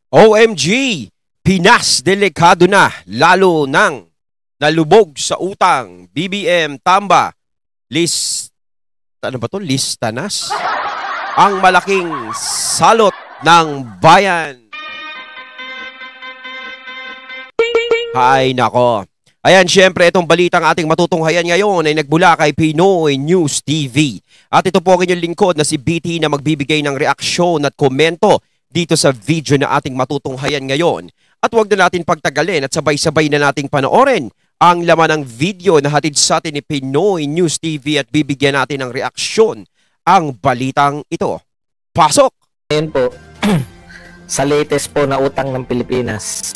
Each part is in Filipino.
OMG! Pinas delikado na lalo nang nalubog sa utang. BBM Tamba Listanas ang malaking salot ng bayan. Hay nako. Ayan, syempre itong balitang ating matutunghayan ngayon ay nagbula kay Pinoy News TV. At ito po ang inyong lingkod na si BT na magbibigay ng reaksyon at komento dito sa video na ating matutunghayan ngayon. At huwag na natin pagtagalin at sabay-sabay na nating panoorin ang laman ng video na hatid sa atin ni Pinoy News TV at bibigyan natin ng reaksyon ang balitang ito. Pasok! Ngayon po, sa latest po na utang ng Pilipinas.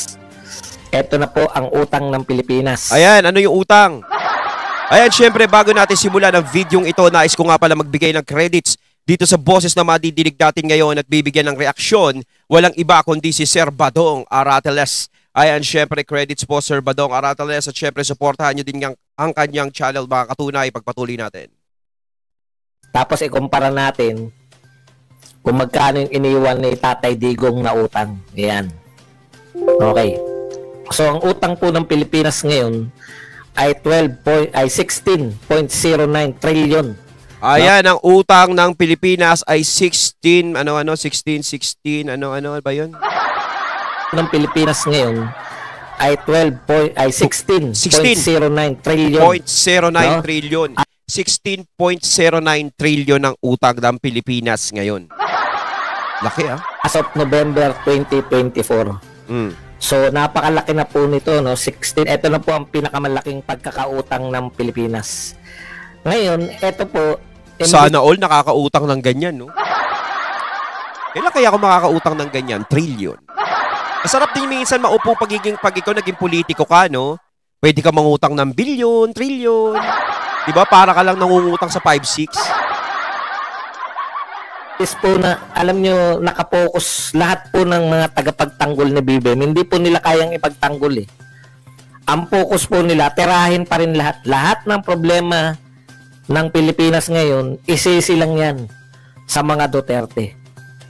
Ito na po ang utang ng Pilipinas. Ayan, ano yung utang? Ayan, syempre bago natin simulan ang videong ito, nais ko nga pala magbigay ng credits dito sa boses na madidinig natin ngayon at bibigyan ng reaksyon. Walang iba kundi si Sir Badong Arateles. Ayan, syempre credits po Sir Badong Arateles at syempre supportahan nyo din ang kanyang channel mga katunay pagpatuloy natin. Tapos ikumpara natin kung magkano yung iniwan ni Tatay Digong na utang. Ayan. Okay. So ang utang po ng Pilipinas ngayon ay 16.09 trillion. Ayan, ang utang ng Pilipinas ay 16 ba yun? Ng Pilipinas ngayon ay 16.09 trillion. 0.09 trillion. 16.09 trillion ang utang ng Pilipinas ngayon. Laki ah. As of November 2024. So napakalaki na po nito, no? 16. Ito na po ang pinakamalaking pagkakautang ng Pilipinas. Ngayon, ito po sana all nakakautang ng ganyan, no? Kailan kaya ako makakautang ng ganyan? Trillion. Masarap din minsan maupo pag ikaw naging politiko ka, no? Pwede ka mangutang ng bilyon, trillion. Diba? Para ka lang nangungutang sa 5-6. Is po na, alam nyo, nakapokus lahat po ng mga tagapagtanggol ni BBM. Hindi po nila kayang ipagtanggol eh. Ang focus po nila, tirahin pa rin lahat. Lahat ng problema ng Pilipinas ngayon, isisi lang yan sa mga Duterte.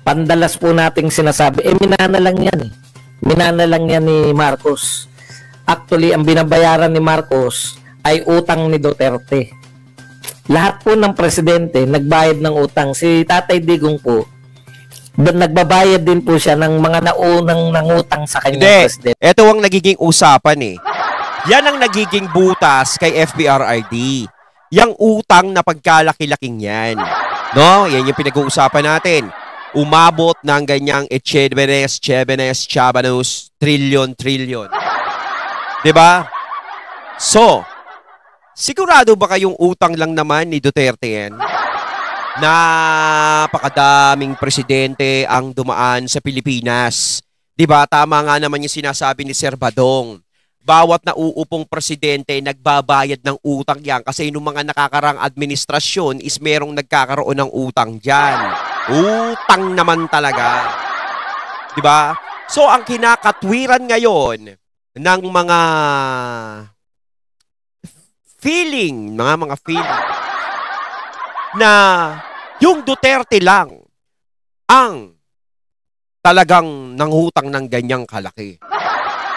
Pandalas po nating sinasabi, minana lang yan eh. Minana lang yan ni Marcos. Actually, ang binabayaran ni Marcos ay utang ni Duterte. Lahat po ng presidente nagbayad ng utang. Si Tatay Digong po, nagbabayad din po siya ng mga naunang nangutang sa kanyang presidente. Ito ang nagiging usapan eh. Yan ang nagiging butas kay FPRRD. Yang utang na pagkalaki-laking yan. No? Yan yung pinag-uusapan natin. Umabot ng ganyang chabanos, trillion. Diba? So, sigurado ba kayong utang lang naman ni Duterte yan? Napakadaming presidente ang dumaan sa Pilipinas. Diba? Tama nga naman yung sinasabi ni Sir Badong. Bawat nauupong presidente nagbabayad ng utang yan kasi nung mga nakakarang administrasyon is merong nagkakaroon ng utang dyan. Utang naman talaga. Diba? So, ang kinakatwiran ngayon ng mga feeling na yung Duterte lang ang talagang nangutang ng ganyang kalaki.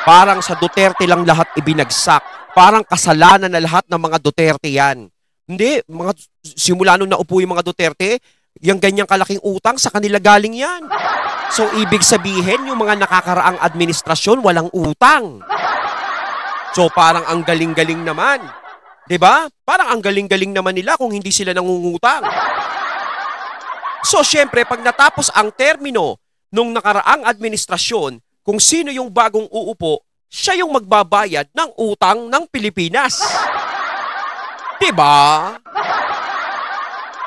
Parang sa Duterte lang lahat ibinagsak. Parang kasalanan na lahat ng mga Duterte yan. Hindi, simula nung naupo yung mga Duterte, yung ganyang kalaking utang sa kanila galing yan. So, ibig sabihin, yung mga nakakaraang administrasyon, walang utang. So, parang ang galing-galing naman. Diba? Parang ang galing-galing naman nila kung hindi sila nangungutang. So, syempre, pag natapos ang termino nung nakaraang administrasyon, kung sino yung bagong uupo, siya yung magbabayad ng utang ng Pilipinas. Diba?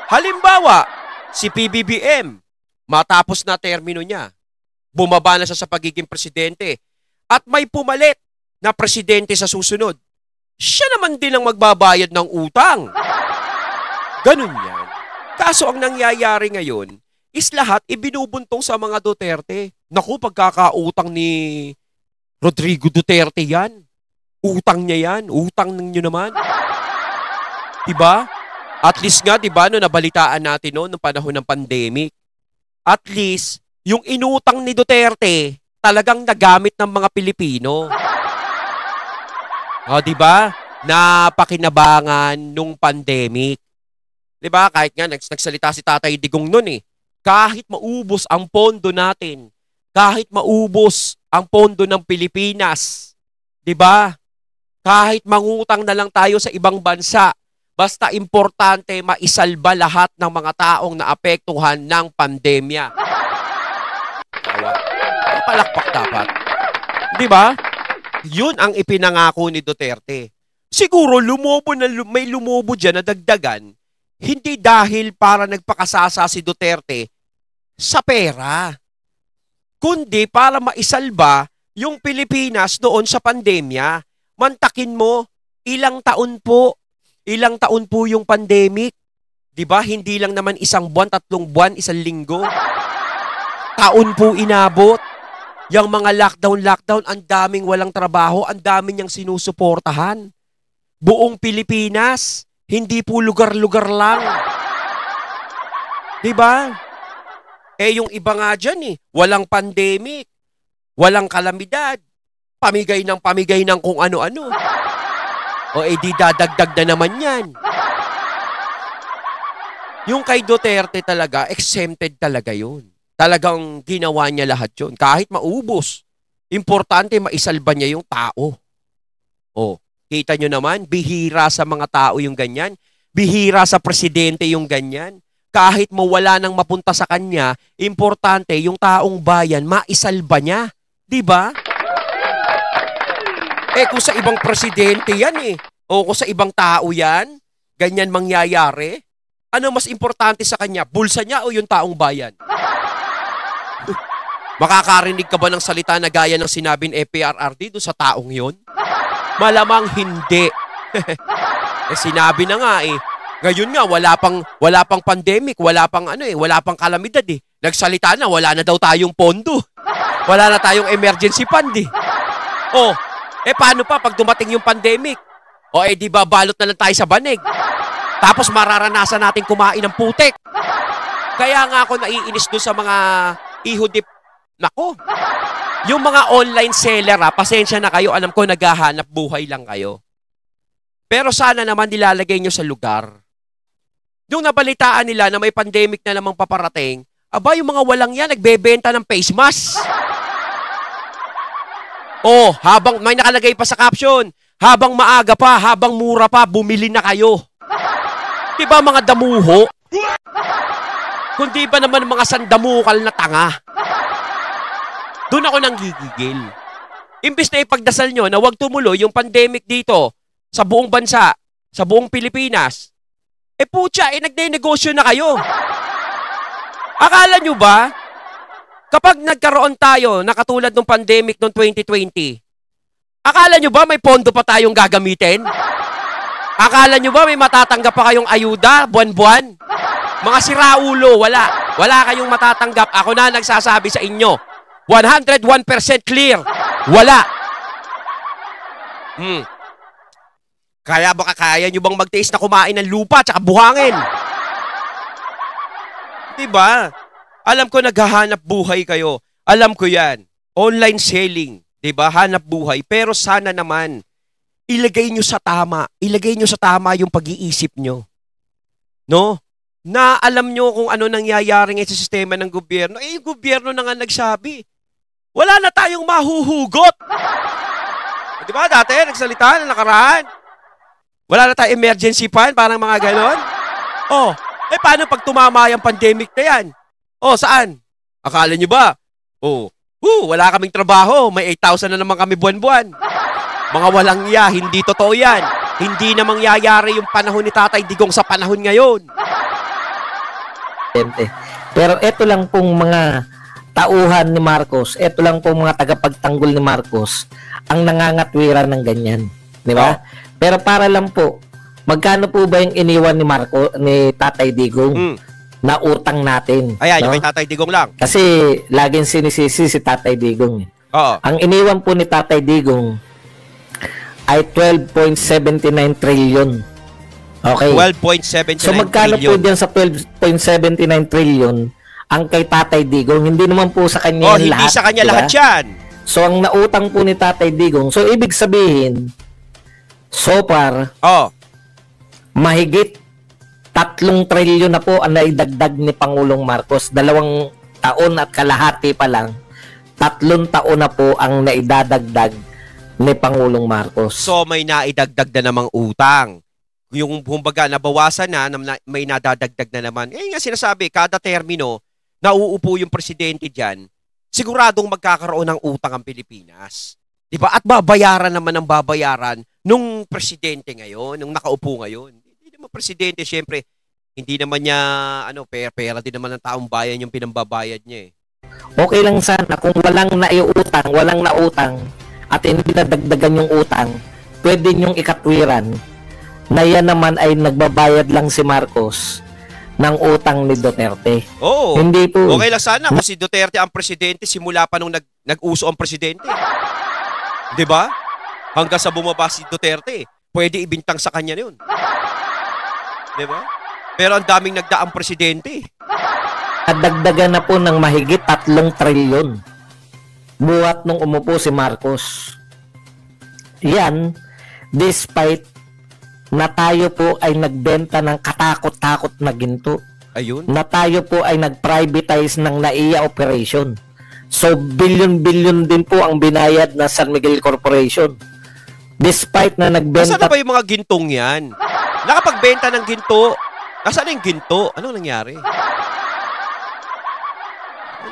Halimbawa, si PBBM, matapos na termino niya, bumaba na siya sa pagiging presidente, at may pumalit na presidente sa susunod, siya naman din ang magbabayad ng utang. Ganun yan. Kaso ang nangyayari ngayon is lahat ibinubuntong sa mga Duterte. Naku, pagkakautang ni Rodrigo Duterte yan. Utang niya yan. Utang ninyo naman. Diba? At least nga, diba, no, nabalitaan natin noong panahon ng pandemic. At least, yung inutang ni Duterte, talagang nagamit ng mga Pilipino. O, di ba? Napakinabangan nung pandemic. Di ba? Kahit nga nagsalita si Tatay Digong nun eh. Kahit maubos ang pondo natin, kahit maubos ang pondo ng Pilipinas, di ba? Kahit mangutang na lang tayo sa ibang bansa, basta importante maisalba lahat ng mga taong naapektuhan ng pandemya. Palakpak dapat. Di ba? Yun ang ipinangako ni Duterte. Siguro may lumobo dyan na dagdagan, hindi dahil para nagpakasasa si Duterte sa pera, kundi para maisalba yung Pilipinas doon sa pandemya. Mantakin mo, ilang taon po yung pandemic. 'Di ba? Hindi lang naman 1 buwan, 3 buwan, 1 linggo. Taon po inabot. Yang mga lockdown, ang daming walang trabaho, ang daming niyang sinusuportahan. Buong Pilipinas, hindi po lugar-lugar lang. 'Di ba? Yung iba nga dyan walang pandemic, walang kalamidad. Pamigay ng kung ano-ano. O di dadagdag na naman yan. Yung kay Duterte talaga, exempted talaga yun. Talagang ginawa niya lahat yun. Kahit maubos, importante maisalba niya yung tao. O, kita nyo naman, bihira sa mga tao yung ganyan. Bihira sa presidente yung ganyan. Kahit mawala nang mapunta sa kanya, importante yung taong bayan, maisalba niya. Diba? Kung sa ibang presidente yan o kung sa ibang tao yan, ganyan mangyayari, ano mas importante sa kanya? Bulsa niya o yung taong bayan? Makakarinig ka ba ng salita na gaya ng sinabing FPRRD doon sa taong yon? Malamang hindi. Sinabi na nga Ngayon nga, wala pang pandemic, wala pang kalamidad Nagsalita na, wala na daw tayong pondo. Wala na tayong emergency fund paano pa pag dumating yung pandemic? Di ba balot na lang tayo sa banig? Tapos mararanasan natin kumain ng putik. Kaya nga ako naiinis doon sa mga ihudip. Nako, yung mga online seller pasensya na kayo, alam ko naghahanap buhay lang kayo. Pero sana naman nilalagay nyo sa lugar. Yung nabalitaan nila na may pandemic na namang paparating, yung mga walang yan, nagbebenta ng face mask. Habang may nakalagay pa sa caption, habang maaga pa, habang mura pa, bumili na kayo. Diba mga damuho? Kundi ba naman mga sandamukal na tanga? Doon ako nang gigigil. Imbis na ipagdasal nyo na wag tumuloy yung pandemic dito sa buong bansa, sa buong Pilipinas, nagne-negosyo na kayo. Akala nyo ba, kapag nagkaroon tayo na katulad ng pandemic noong 2020, akala nyo ba may pondo pa tayong gagamitin? Akala nyo ba may matatanggap pa kayong ayuda buwan-buwan? Mga siraulo, wala. Wala kayong matatanggap. Ako na nagsasabi sa inyo. 101% clear. Wala. Kaya nyo bang magtiis na kumain ng lupa at buhangin? Diba? Alam ko naghahanap buhay kayo. Alam ko yan. Online selling. Diba? Hanap buhay. Pero sana naman, ilagay nyo sa tama. Ilagay nyo sa tama yung pag-iisip nyo. No? Na alam nyo kung ano nangyayari ngayon sa sistema ng gobyerno. Yung gobyerno na nga nagsabi. Wala na tayong mahuhugot. Diba? Dati, nagsalita na nakaraan. Wala na tayong emergency fund, parang mga ganon. Paano pag tumama yung pandemic na yan? Saan? Akala nyo ba? Wala kaming trabaho. May 8,000 na naman kami buwan-buwan. Mga walang iya, hindi totoo yan. Hindi na mangyayari yung panahon ni Tatay Digong sa panahon ngayon. Pero ito lang pong mga tauhan ni Marcos, ito lang pong mga tagapagtanggol ni Marcos ang nangangatwiran ng ganyan. Di ba? Pero para lang po, magkano po ba yung iniwan ni Tatay Digong na utang natin? Ayan, yung kay Tatay Digong lang. Kasi laging sinisisi si Tatay Digong. Oo. Ang iniwan po ni Tatay Digong ay 12.79 trillion. Okay. 12.79 so magkano trillion. po diyan sa 12.79 trillion ang kay Tatay Digong. Hindi naman po sa kanya Oh, yan hindi lahat. sa kanya diba? lahat yan. So, ang nautang po ni Tatay Digong, so ibig sabihin, so far, mahigit 3 trilyon na po ang naidagdag ni Pangulong Marcos. 2 taon at kalahati pa lang, 3 taon na po ang naidadagdag ni Pangulong Marcos. So, may naidagdag na namang utang. Yung kumbaga nabawasan na, may nadadagdag na naman. Eh nga sinasabi, kada termino, nauupo yung presidente dyan, siguradong magkakaroon ng utang ang Pilipinas. Diba? At babayaran naman ang babayaran nung presidente ngayon, nung nakaupo ngayon. Hindi naman presidente, syempre, hindi naman niya, pera din naman ng taong bayan yung pinambabayad niya eh. Okay lang sana kung walang nautang, at hindi nadagdagan yung utang, pwede nyong ikatwiran na yan naman ay nagbabayad lang si Marcos ng utang ni Duterte. Oo. Hindi po. Okay lang sana kung si Duterte ang presidente simula pa nung nag-uso ang presidente. 'Di ba? Hanggang sa bumaba si Duterte, pwede ibintang sa kanya 'yun. 'Di ba? Pero ang daming nagdaang presidente. Dagdagan na po ng mahigit 3 trilyon buhat nung umupo si Marcos. Yan, despite na tayo po ay nagbenta ng katakot-takot na ginto. Ayun. Na tayo po ay nag-privatize ng NAIA operation. So, billion-billion din po ang binayad na San Miguel Corporation. Despite na nagbenta... Nasaan na ba yung mga gintong yan? Nakapagbenta ng ginto. Nasaan yung ginto? Anong nangyari?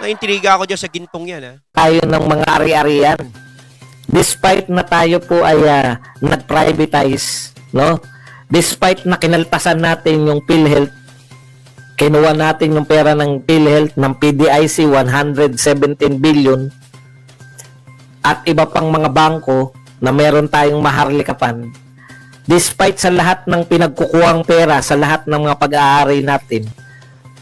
Naintriga ako dyan sa gintong yan, ha? Tayo ng mga ari-arian. Despite na tayo po ay nag-privatize, no? Despite na kinaltasan natin yung PhilHealth, kinuha natin yung pera ng PhilHealth ng PDIC 117 billion at iba pang mga bangko na meron tayong maharlikapan. Despite sa lahat ng pinagkukuhang pera sa lahat ng mga pag-aari natin,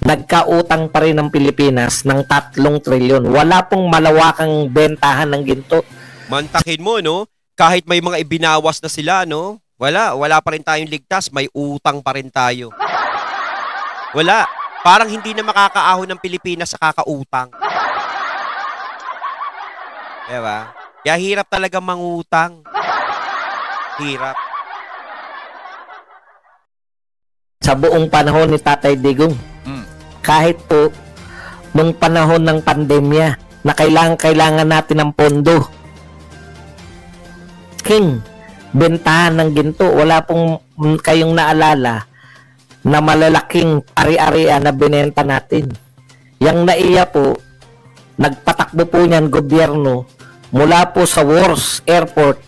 nagkautang pa rin ang Pilipinas ng 3 trilyon. Wala pong malawakang bentahan ng ginto. Mantakin mo, no? Kahit may mga ibinawas na sila, no? Wala pa rin tayong ligtas. May utang pa rin tayo. Wala. Parang hindi na makakaahon ng Pilipinas sa kakautang. Diba? Kaya hirap talaga mangutang. Hirap. Sa buong panahon ni Tatay Digong, kahit po nung panahon ng pandemya na kailangan natin ng pondo, bentahan ng ginto, wala pong kayong naalala na malalaking ari-arian na binenta natin. Yang NAIA po, nagpatakbo po niyan gobyerno mula po sa worst airport,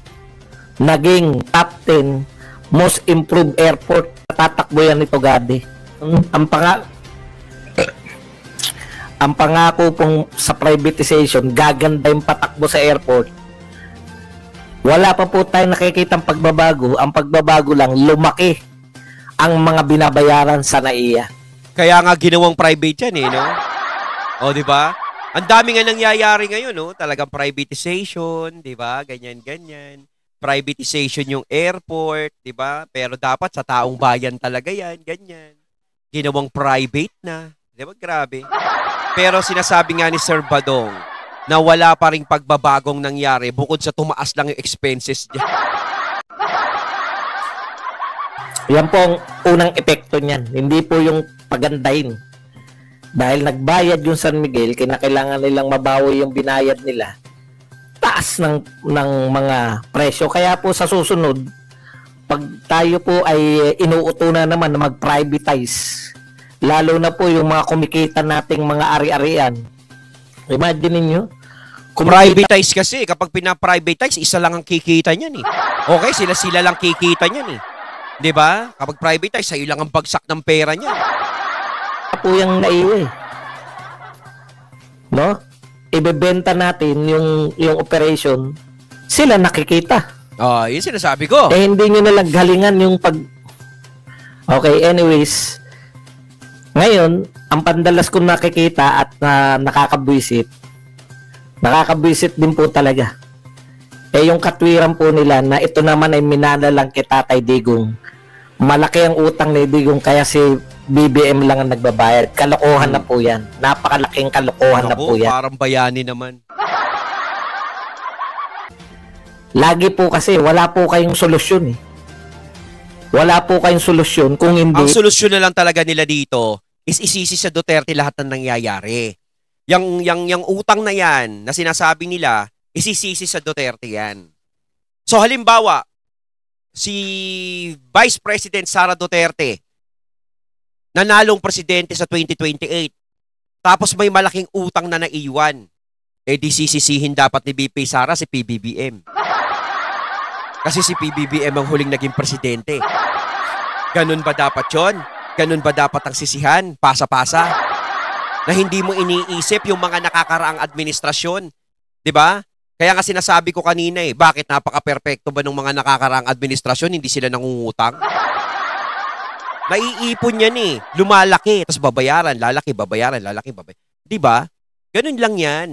naging top 10 most improved airport. Tatakbo yan ito, Gadi. Ang pangako pong sa privatization, gaganda yung patakbo sa airport. Wala pa po tayo nakikitang pagbabago. Ang pagbabago lang, lumaki ang mga binabayaran sa NAIA. Kaya nga ginawang private yan, eh, no? O, di ba? Ang dami nga nangyayari ngayon, no? Talagang privatization, di ba? Ganyan-ganyan. Privatization yung airport, di ba? Pero dapat sa taong bayan talaga yan, ganyan. Ginawang private na. Di ba? Grabe. Pero sinasabi nga ni Sir Badong na wala pa ring pagbabagong nangyari bukod sa tumaas lang yung expenses niya. Yan po ang unang epekto niyan. Hindi po yung pagandahin. Dahil nagbayad yung San Miguel, kinakailangan nilang mabawi yung binayad nila. Taas ng mga presyo. Kaya po sa susunod, pag tayo po ay inuuto na naman na mag-privatize, lalo na po yung mga kumikita nating mga ari-arian. Imagine niyo, Privatize kasi, kapag pina-privatize, isa lang ang kikita niyan, eh. Okay, sila lang kikita niyan, eh. 'Di ba? Kapag privatize, sa'yo lang ang bagsak ng pera niya. po yung NAIA, no? Ibebenta natin yung operation, sila nakikita. Yun sinasabi ko. Eh, hindi nyo nalaghalingan yung pag... Okay, anyways, ngayon, ang pandalas kong nakikita at nakakabwisit din po talaga. Eh, yung katwiran po nila na ito naman ay minana lang kay Tatay Digong. Malaki ang utang ni Digong kaya si BBM lang ang nagbabayad. Kalokohan na po yan. Napakalaking kalokohan na po yan. Parang bayani naman. Lagi po kasi wala po kayong solusyon eh. Wala po kayong solusyon kung hindi. Ang solusyon na lang talaga nila dito is isisi sa Duterte lahat ng nangyayari. Yang utang na yan na sinasabi nila, isisisi sa Duterte yan. So halimbawa, si Vice President Sara Duterte, nanalong presidente sa 2028, tapos may malaking utang na naiwan, di sisisihin dapat ni BP Sara si PBBM. Kasi si PBBM ang huling naging presidente. Ganun ba dapat yon? Ganun ba dapat ang sisihan? Pasa-pasa? Na hindi mo iniisip yung mga nakakaraang administrasyon? Diba? Kaya nga sinasabi ko kanina bakit napaka-perfecto ba ng mga nakakaraang administrasyon, hindi sila nangungutang? Naiipon yan lumalaki, tapos babayaran, lalaki, babayaran, lalaki, babayaran. Diba? Ganun lang yan.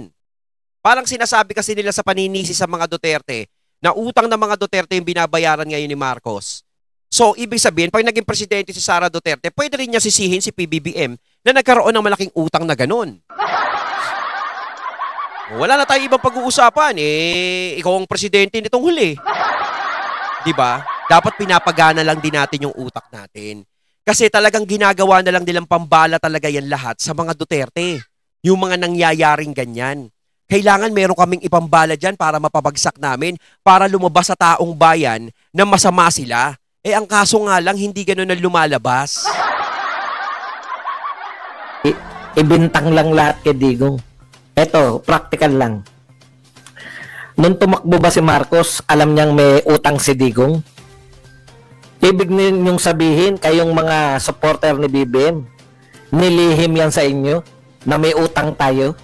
Parang sinasabi kasi nila sa paninisi sa mga Duterte, na utang ng mga Duterte yung binabayaran ngayon ni Marcos. So, ibig sabihin, pag naging presidente si Sara Duterte, pwede rin niya sisihin si PBBM na nagkaroon ng malaking utang na ganun. Wala na tayong ibang pag-uusapan. Ikaw ang presidente nitong huli. Diba? Dapat pinapagana lang din natin yung utak natin. Kasi talagang ginagawa na lang nilang pambala talaga yan lahat sa mga Duterte. Yung mga nangyayaring ganyan. Kailangan meron kaming ipambala dyan para mapabagsak namin, para lumabas sa taong bayan na masama sila. Ang kaso nga lang, hindi ganun ang lumalabas. Ibintang lang lahat kay Digong. Eto, practical lang. Nung tumakbo ba si Marcos, alam niyang may utang si Digong? Ibig ninyong sabihin, kayong mga supporter ni BBM, nilihim yan sa inyo na may utang tayo?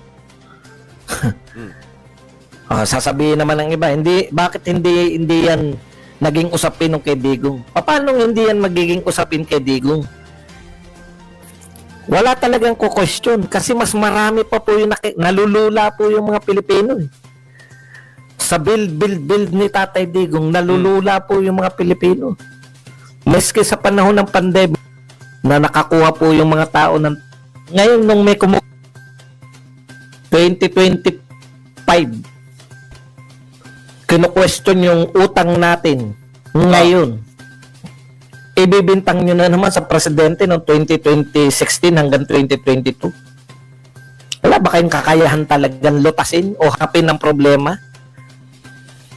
Sasabihin naman ng iba, bakit hindi yan naging usapin ng kay Digong? Paano hindi yan magiging usapin kay Digong? Wala talagang ko-question kasi mas marami pa po yung nalulula po yung mga Pilipino. Sa build ni Tatay Digong, nalulula po yung mga Pilipino. Maski sa panahon ng pandemic na nakakuha po yung mga tao ng ngayon nung may 2025 kino-question yung utang natin ngayon. Ibibintang nyo na naman sa presidente noong 2016 hanggang 2022. Wala ba kayong kakayahan talagang lutasin o harapin ng problema?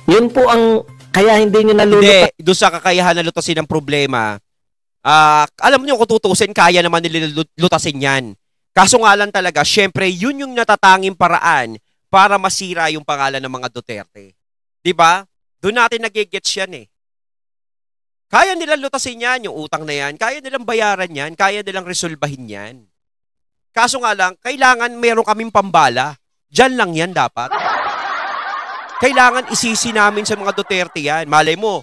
Yun po ang kaya hindi nyo nalulutas. Hindi, doon sa kakayahan na lutasin ng problema, alam nyo kung tutusin, kaya naman nila lutasin yan. Kaso nga lang talaga, syempre, yun yung natatanging paraan para masira yung pangalan ng mga Duterte. Diba? Doon natin nagigets yan Kaya nilang lutasin yan, yung utang na yan. Kaya nilang bayaran yan. Kaya nilang resolbahin yan. Kaso nga lang, kailangan meron kaming pambala. Diyan lang yan dapat. Kailangan isisi namin sa mga Duterte yan. Malay mo,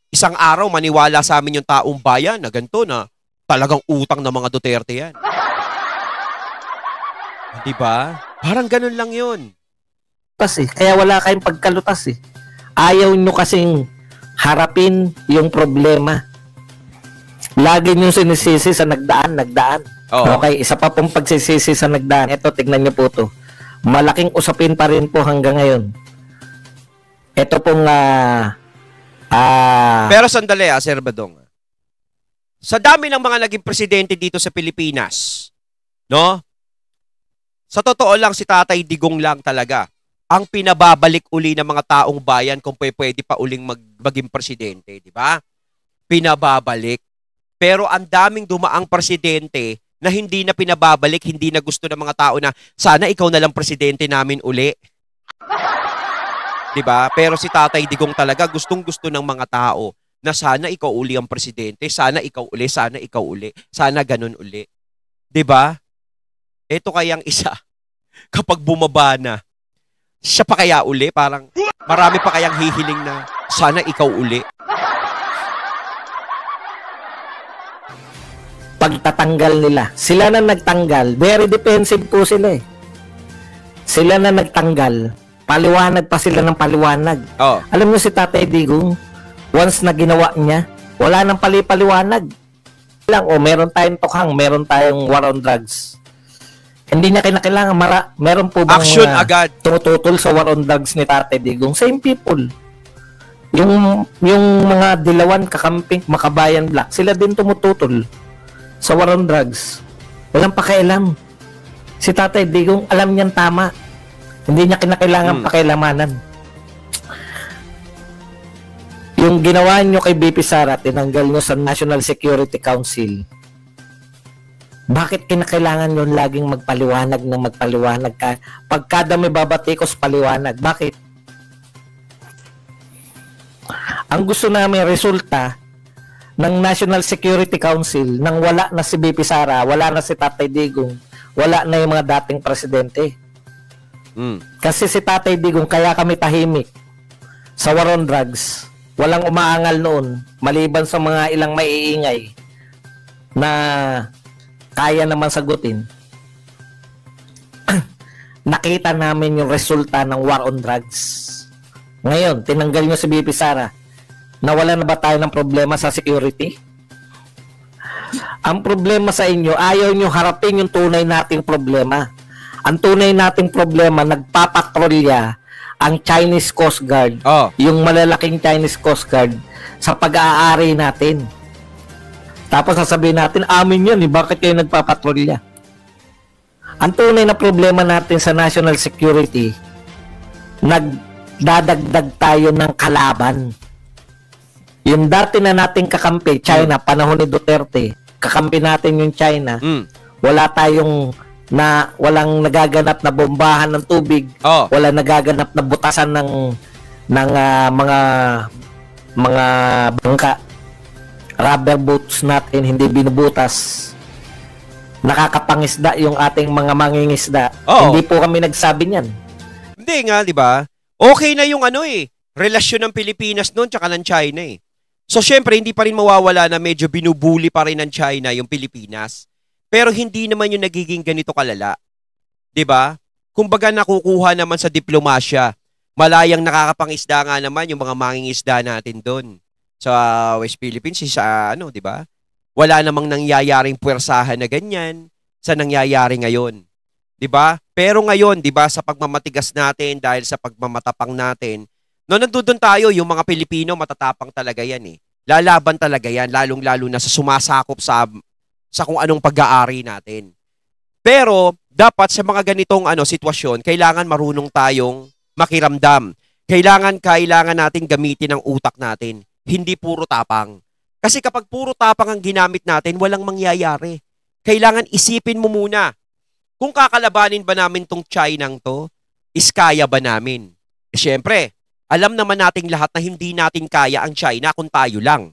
isang araw maniwala sa amin yung taong bayan na ganito na talagang utang ng mga Duterte yan. Diba? Parang ganun lang yun. Kaya wala kayong pagkalutas Ayaw nyo kasing harapin yung problema. Lagi nyo sinisisi sa nagdaan. Oo. Okay, isa pa pong pagsisisi sa nagdaan. Ito, tignan nyo po to. Malaking usapin pa rin po hanggang ngayon. Ito pong Pero sandali Sir Badong. Sa dami ng mga naging presidente dito sa Pilipinas, no? Sa totoo lang, si Tatay Digong lang talaga ang pinababalik uli ng mga taong bayan kung pwede pa uling maging presidente, di ba? Pinababalik. Pero ang daming dumaang presidente na hindi na pinababalik, hindi na gusto ng mga tao na sana ikaw na lang presidente namin uli. Di ba? Pero si Tatay Digong talaga gustong-gusto ng mga tao na sana ikaw uli ang presidente, sana ikaw uli, sana ganun uli. Di ba? Ito kayang isa, kapag bumaba na, siya pa kaya uli? Parang marami pa kayang hihiling na sana ikaw uli. Pagtatanggal nila, sila na nagtanggal, very defensive po sila Sila na nagtanggal, paliwanag pa sila ng paliwanag. Alam niyo si Tatay Digong, once na ginawa niya, wala nang palipaliwanag. lang, meron tayong tukhang, meron tayong war on drugs. Hindi niya kinakailangan, meron po bang Action agad. tumututol sa war on drugs ni Tatay Digong? Same people. Yung mga Dilawan, Kakamping, Makabayan Black, sila din tumututol sa war on drugs. Walang pakialam. Si Tatay Digong, alam niyan tama. Hindi niya kinakailangan pakialamanan. Yung ginawa nyo kay BP Sara, tinanggal nyo sa National Security Council. Bakit kinakailangan nyo laging magpaliwanag ng magpaliwanag ka? Pagkada may babatikos, paliwanag. Bakit? Ang gusto namin resulta ng National Security Council nang wala na si BP Sara, wala na si Tatay Digong, wala na yung mga dating presidente. Kasi si Tatay Digong, kaya kami tahimik sa war on drugs. Walang umaangal noon, maliban sa mga ilang maiingay na kaya naman sagutin. Nakita namin yung resulta ng war on drugs. Ngayon, tinanggal nyo si BP Sara. Nawala na ba tayo ng problema sa security? Ang problema sa inyo, ayaw nyo harapin yung tunay nating problema. Ang tunay nating problema, nagpapatrolya ang Chinese Coast Guard, yung malalaking Chinese Coast Guard sa pag-aari natin. Tapos sasabihin natin, amin yan, bakit kayo nagpapatrolya? Ang tunay na problema natin sa national security, nagdadagdag tayo ng kalaban. Yung dati na nating kakampi, China, panahon ni Duterte, kakampi natin yung China, walang nagaganap na bombahan ng tubig, walang nagaganap na butasan ng mga bangka, rubber boats natin hindi binubutas, nakakapangisda yung ating mga mangingisda. Hindi po kami nagsabi niyan. Hindi nga, di ba? Okay na yung relasyon ng Pilipinas noon tsaka ng China eh. So syempre hindi pa rin mawawala na medyo binubuli pa rin ng China yung Pilipinas. Pero hindi naman yung nagiging ganito kalala. 'Di ba? Kumbaga nakukuha naman sa diplomasya. Malayang nakakapangisda nga naman yung mga mangingisda natin doon sa West Philippines, sa 'di ba? Wala namang nangyayaring puwersahan na ganyan sa nangyayari ngayon. 'Di ba? Pero ngayon, 'di ba, sa pagmamatigas natin dahil sa pagmamatapang natin, nandun tayo, yung mga Pilipino matatapang talaga yan eh. Lalaban talaga yan, lalong-lalo na sa sumasakop sa kung anong pag-aari natin. Pero dapat sa mga ganitong sitwasyon, kailangan marunong tayong makiramdam. Kailangan natin gamitin ang utak natin, hindi puro tapang. Kasi kapag puro tapang ang ginamit natin, walang mangyayari. Kailangan isipin mo muna, kung kakalabanin ba namin tong Chinang to, is kaya ba namin? Siyempre, alam naman nating lahat na hindi natin kaya ang China kung tayo lang.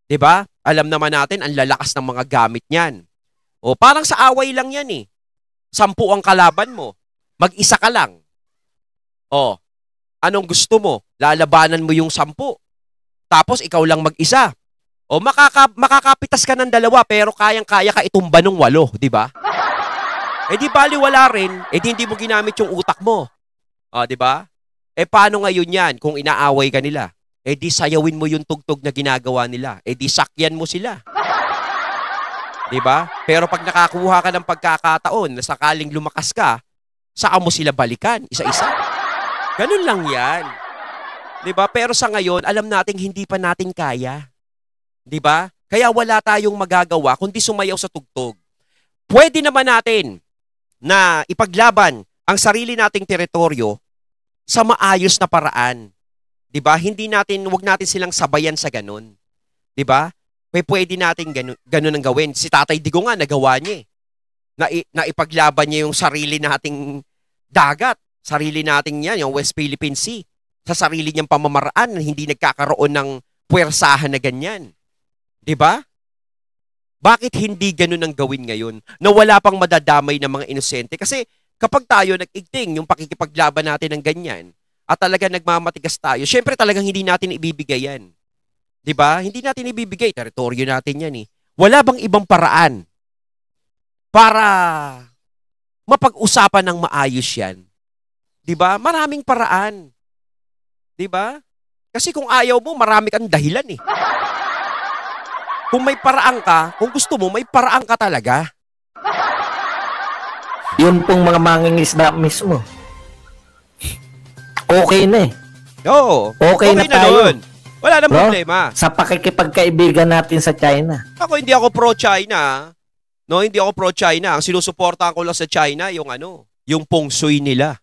'Di ba? Alam naman natin ang lalakas ng mga gamit niyan. O parang sa away lang yan eh. 10 ang kalaban mo. Mag-isa ka lang. O, anong gusto mo? Lalabanan mo yung 10. Tapos ikaw lang mag-isa. O makakapitas ka ng 2 pero kayang-kaya ka itumba ng 8, 'di ba? Eh di baliwala rin, hindi mo ginamit yung utak mo. O, 'di ba? Paano ngayon yan kung inaaway ka nila? Di sayawin mo yung tugtog na ginagawa nila. Di sakyan mo sila. Diba? Pero pag nakakuha ka ng pagkakataon na sakaling lumakas ka, saka mo sila balikan, isa-isa. Ganun lang yan. Diba? Pero sa ngayon, alam nating hindi pa natin kaya. Diba? Kaya wala tayong magagawa kundi sumayaw sa tugtog. Pwede naman natin na ipaglaban ang sarili nating teritoryo sa maayos na paraan. 'Di ba? Wag natin silang sabayan sa ganun. 'Di ba? Pwede natin ganun ang gawin. Si Tatay Digong nga nagawa niya eh. Na ipaglaban niya yung sarili nating dagat, sarili nating yan, yung West Philippine Sea, sa sarili niyang pamamaraan, hindi nagkakaroon ng puwersahan na ganyan. 'Di ba? Bakit hindi ganun ang gawin ngayon? Na wala pang madadamay ng mga inosente kasi kapag tayo nag-igting yung pakikipaglaban natin ng ganyan, at talaga nagmamatigas tayo, syempre talagang hindi natin ibibigay yan. 'Di ba? Hindi natin ibibigay, teritoryo natin yan eh. Wala bang ibang paraan para mapag-usapan ng maayos yan? 'Di ba? Maraming paraan. 'Di ba? Kasi kung ayaw mo, marami kang dahilan eh. Kung may paraan ka, kung gusto mo, may paraan ka talaga. Yun pong mga mangingisda mismo. Okay na eh. Oo. Okay na tayo. Nun. Wala nang Bro, problema. sa pakikipagkaibigan natin sa China. Ako hindi ako pro-China. No, hindi ako pro-China. Ang sinusuportahan ko lang sa China yung yung feng shui nila.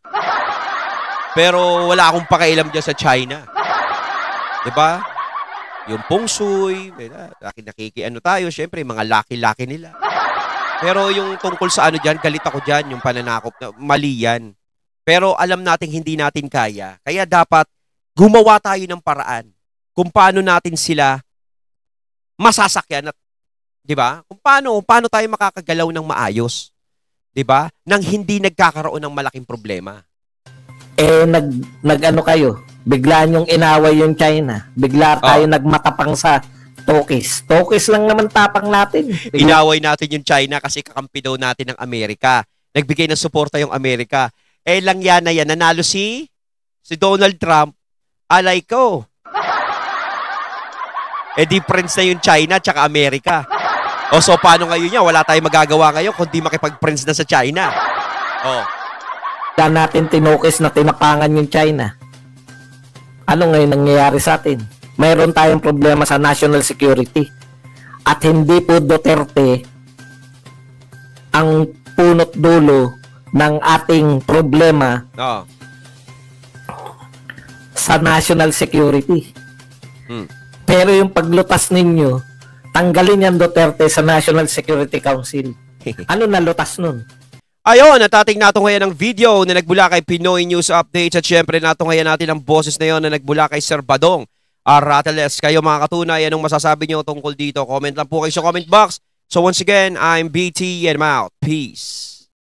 Pero wala akong pakialam diyan sa China. 'Di ba? Yung feng shui, nakikiano tayo, syempre mga laki-laki nila. Pero yung tungkol sa diyan, galit ako diyan, yung pananakop na mali yan. Pero alam nating hindi natin kaya. Kaya dapat gumawa tayo ng paraan kung paano natin sila masasakyan at 'di ba? Kung paano tayo makakagalaw ng maayos, 'di ba? Nang hindi nagkakaroon ng malaking problema. Nag-ano kayo? Bigla yung inaway yung China. Bigla tayo nagmatapang sa Tokis. Tokis lang naman tapang natin. Inaway natin yung China kasi kakampi daw natin ng Amerika. Nagbigay ng suporta yung Amerika. Lang yan na yan. Nanalo si Donald Trump. Alay ko. Difference na yung China tsaka Amerika. So paano ngayon niya? Wala tayong magagawa ngayon kundi makipag-friends na sa China. Natin tinukis na tinapangan yung China. Ano ngayon nangyayari sa atin? Mayroon tayong problema sa national security. At hindi po Duterte ang punot dulo ng ating problema sa national security. Pero yung paglutas ninyo, tanggalin yan Duterte sa National Security Council. Ano na lutas nun? Ayun, natating nato ngayon ang video na nagbula kay Pinoy News Updates at syempre nato ngayon natin ang boses na yon na nagbula kay Sir Badong Arateles. Kayo mga katunay, anong masasabi nyo tungkol dito? Comment lang po kayo sa comment box. So once again, I'm BT and I'm out. Peace.